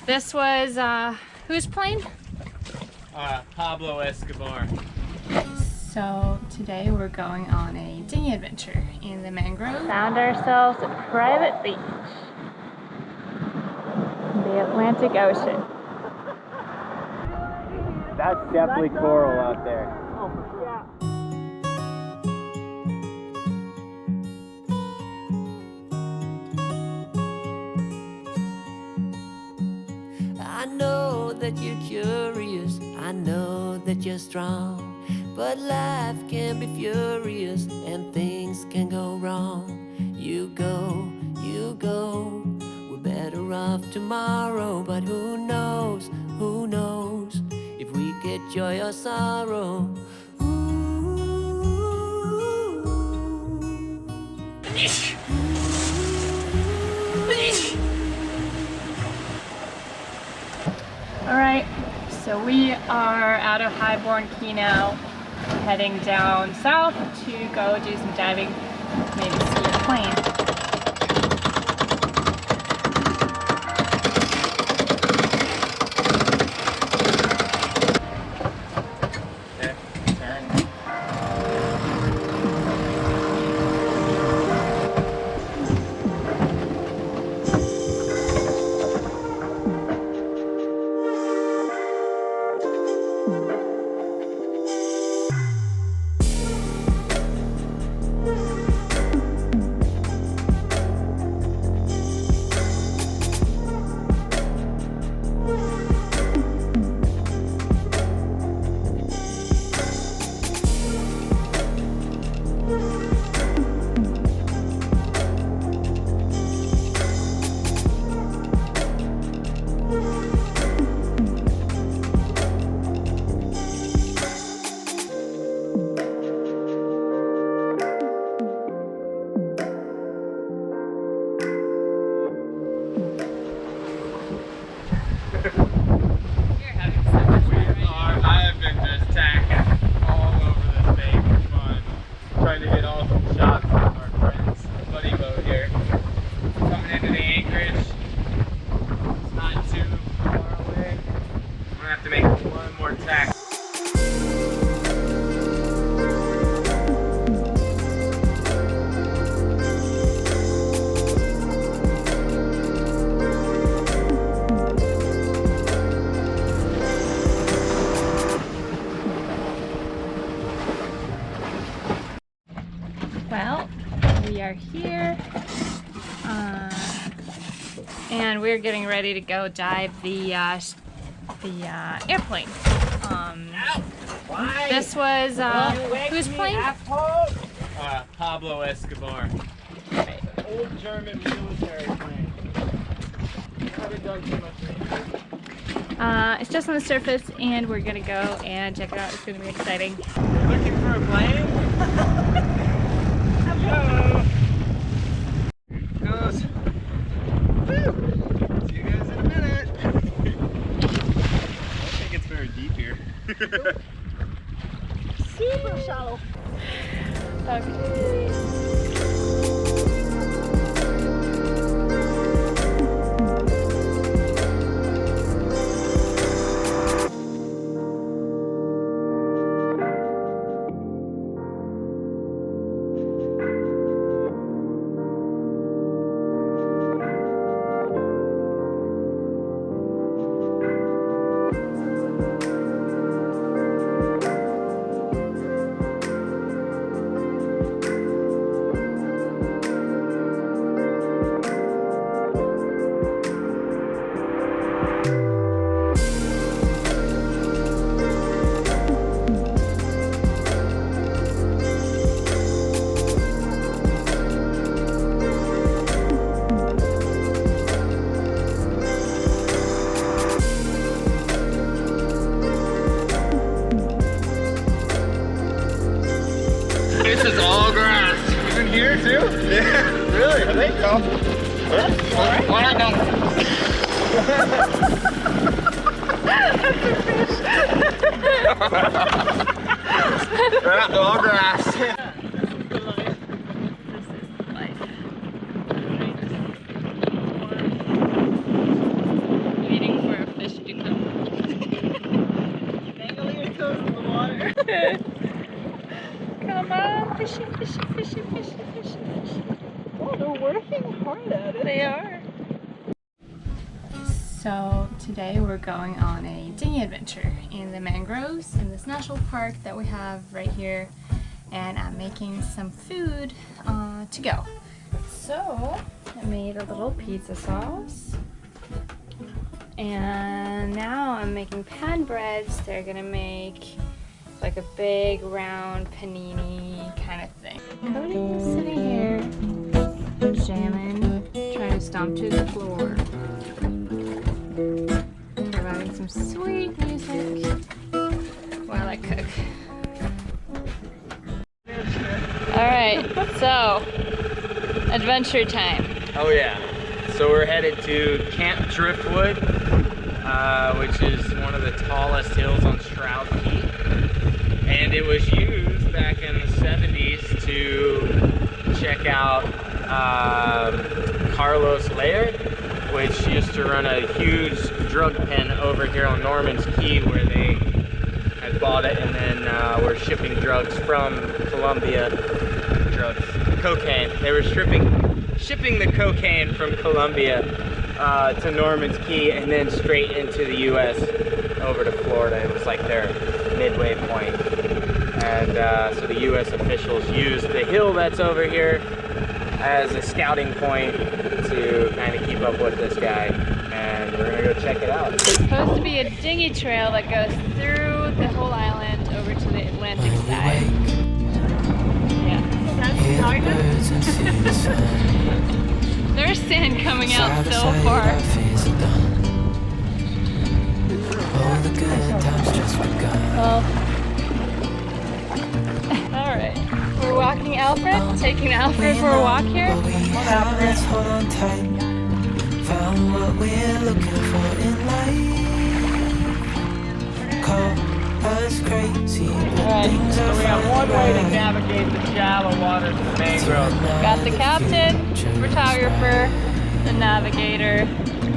This was, whose plane? Pablo Escobars. So today we're going on a dinghy adventure in the mangrove. Found ourselves a private beach. The Atlantic Ocean. That's definitely coral out there. Oh, for sure. Yeah. I know that you're curious, I know that you're strong, but life can be furious and things can go wrong. You go, we're better off tomorrow, but who knows if we get joy or sorrow. Alright, so we are out of Highbourne Cay now, heading down south to go do some diving, maybe see a plane. Trying to get all some shots of our friend's buddy boat here. Coming into the anchorage. It's not too far away. I'm gonna have to make one more tack. Well, we are here, and we're getting ready to go dive the airplane. This was whose plane? Pablo Escobars. Right. Old German military plane. Haven't done too much research. It's just on the surface, and we're gonna go and check it out. It's gonna be exciting. Looking for a plane? Hello. Goes. Woo. See you guys in a minute. I don't think it's very deep here. Super shallow. Okay. This is all grass. Even here too? Yeah, really? I think so. Why not? That's all grass. This is life. Eating So today we're going on a dinghy adventure in the mangroves in this national park that we have right here, and I'm making some food to go. So I made a little pizza sauce, and now I'm making pan breads. They're gonna make like a big round panini kind of thing. Cody's sitting here jamming, trying to stomp to the floor. Providing some sweet music while I cook. Alright, so adventure time. Oh yeah. So we're headed to Camp Driftwood, which is one of the tallest hills on Shroud Cay. And it was used back in the 70s to check out Carlos Lair, which used to run a huge drug pen over here on Norman's Cay, where they had bought it and then were shipping drugs from Colombia. Cocaine. They were shipping the cocaine from Colombia to Norman's Cay and then straight into the U.S. over to Florida. It was like their midway point. And so the U.S. officials used the hill that's over here as a scouting point to kind of keep up with this guy, and we're gonna go check it out. It's supposed to be a dinghy trail that goes through the whole island over to the Atlantic side. Yeah, that's There's sand coming out so far. Well, alright. We're walking Alfred, taking Alfred for a walk here. Let's hold on tight. Found what we're looking for in life. Call us crazy, but things So are we got one way to fine. navigate the shallow waters of the mangrove. Got the captain, photographer, the navigator,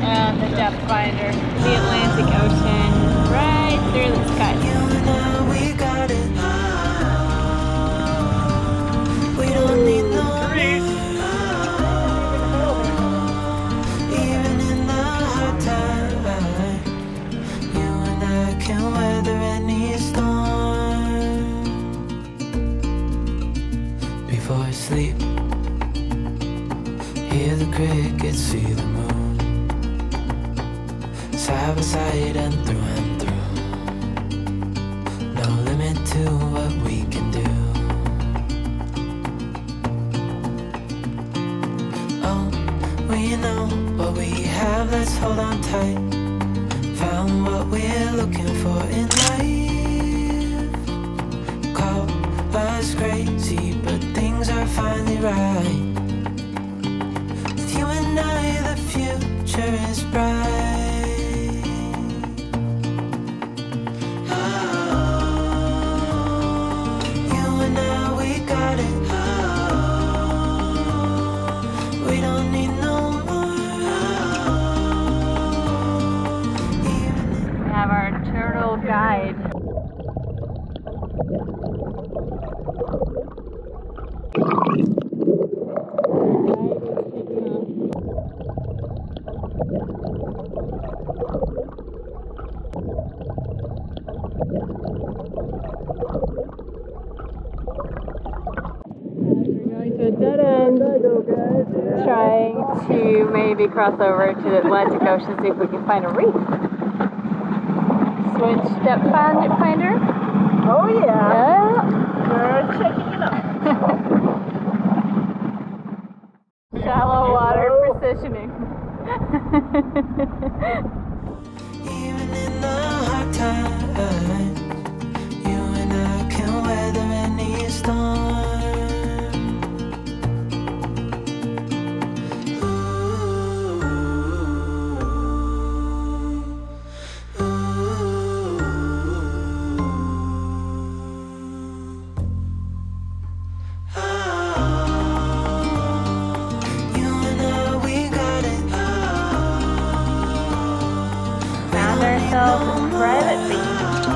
and the depth finder. The Atlantic Ocean right through the sky. You and I, we got it. We don't need no Greece. even in the hard time. You and I can weather any storm. Before I sleep, hear the crickets, see the moon. Side by side and through. No limit to what we can do. Oh, we know what we have, let's hold on tight. Found what we're looking for in life. Call us crazy, but things are finally right. With you and I, the future is bright. You and I, we got it. We don't need no more. We have our turtle guide. Dead end, trying to maybe cross over to the Atlantic Ocean, see if we can find a reef. Switch depth finder. Oh yeah. Yeah. We're checking it out. Shallow water positioning. Even in the hard times, you and I can weather any storm. Ourselves a private beach.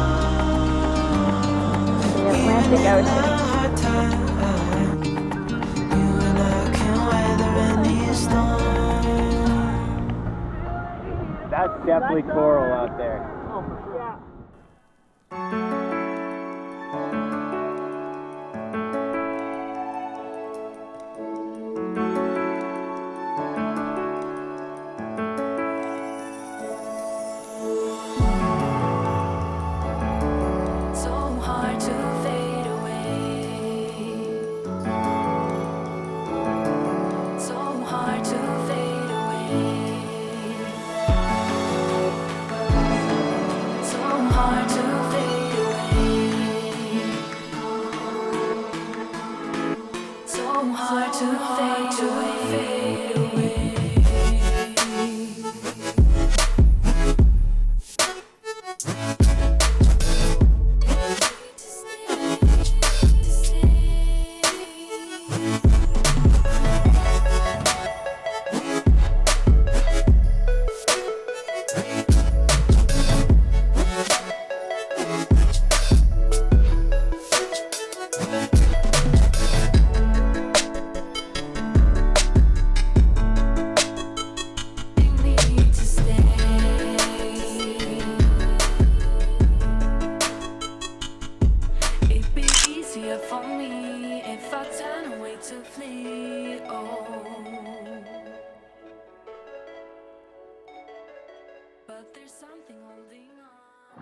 The Atlantic Ocean. That's definitely coral out there. Oh, for sure. Yeah.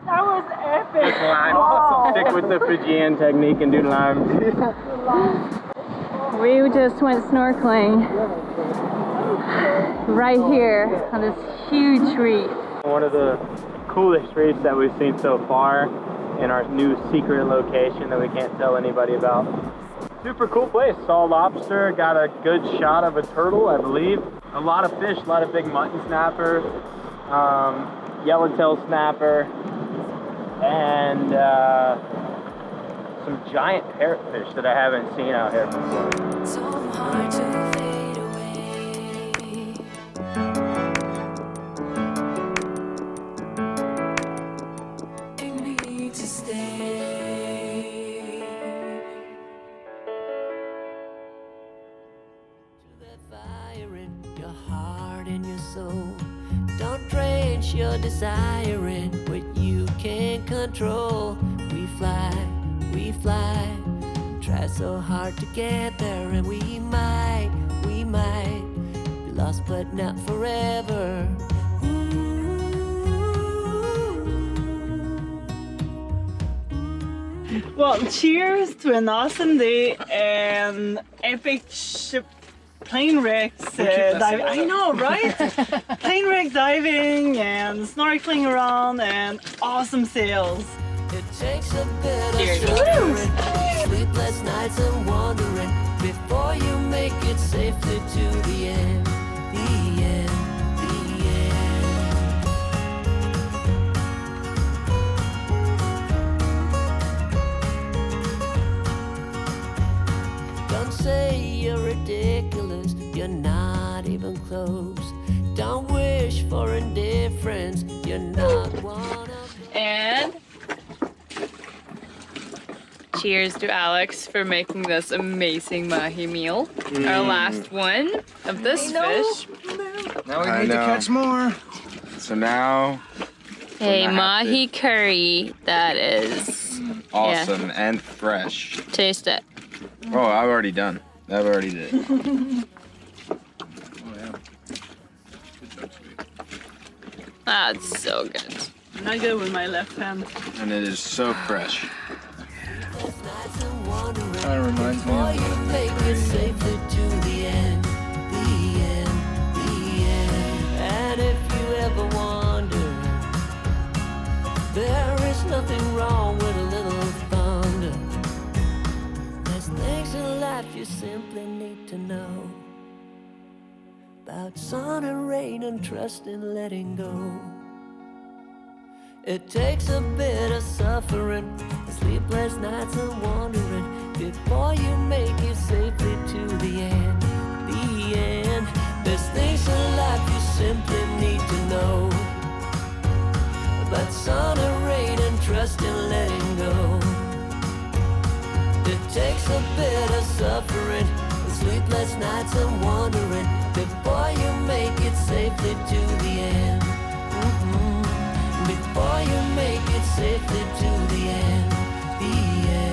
That was epic! Lime. Stick with the Fijian technique and do lime. We just went snorkeling right here on this huge reef. One of the coolest reefs that we've seen so far in our new secret location that we can't tell anybody about. Super cool place. Saw lobster, got a good shot of a turtle, I believe. A lot of fish, a lot of big mutton snapper, yellowtail snapper, and some giant parrotfish that I haven't seen out here before. So hard to fade away. You need to stay. To that fire in your heart and your soul. Don't drench your desire in what you can't control. We fly, try so hard to get there, and we might be lost but not forever. Well, cheers to an awesome day and epic plane wrecks diving. I know, right? Plane wreck diving and snorkeling around and awesome sails. It takes a bit of suffering, sleepless nights and wandering before you make it safely to the end, the end, the end. Don't say you're ridiculous, you're not even close. Don't wish for indifference, you're not one of. And cheers to Alex for making this amazing mahi meal. Our last one of this fish. Now we need to catch more. So now A mahi curry that is awesome and fresh. Taste it. Oh, I've already done. I've already did. Oh yeah. Good job, sweet. That's so good. Not good with my left hand. And it is so fresh. Kind of reminds me of And if you ever wonder, there is nothing wrong with a little thunder. There's things in life you simply need to know about sun and rain and trust in letting go. It takes a bit of suffering, sleepless nights and wandering before you make it safely to the end, the end. There's things in life you simply need to know about sun and rain and trust in letting go. It takes a bit of suffering, sleepless nights and wandering before you make it safely to the end. before you make it safely to the end, the end.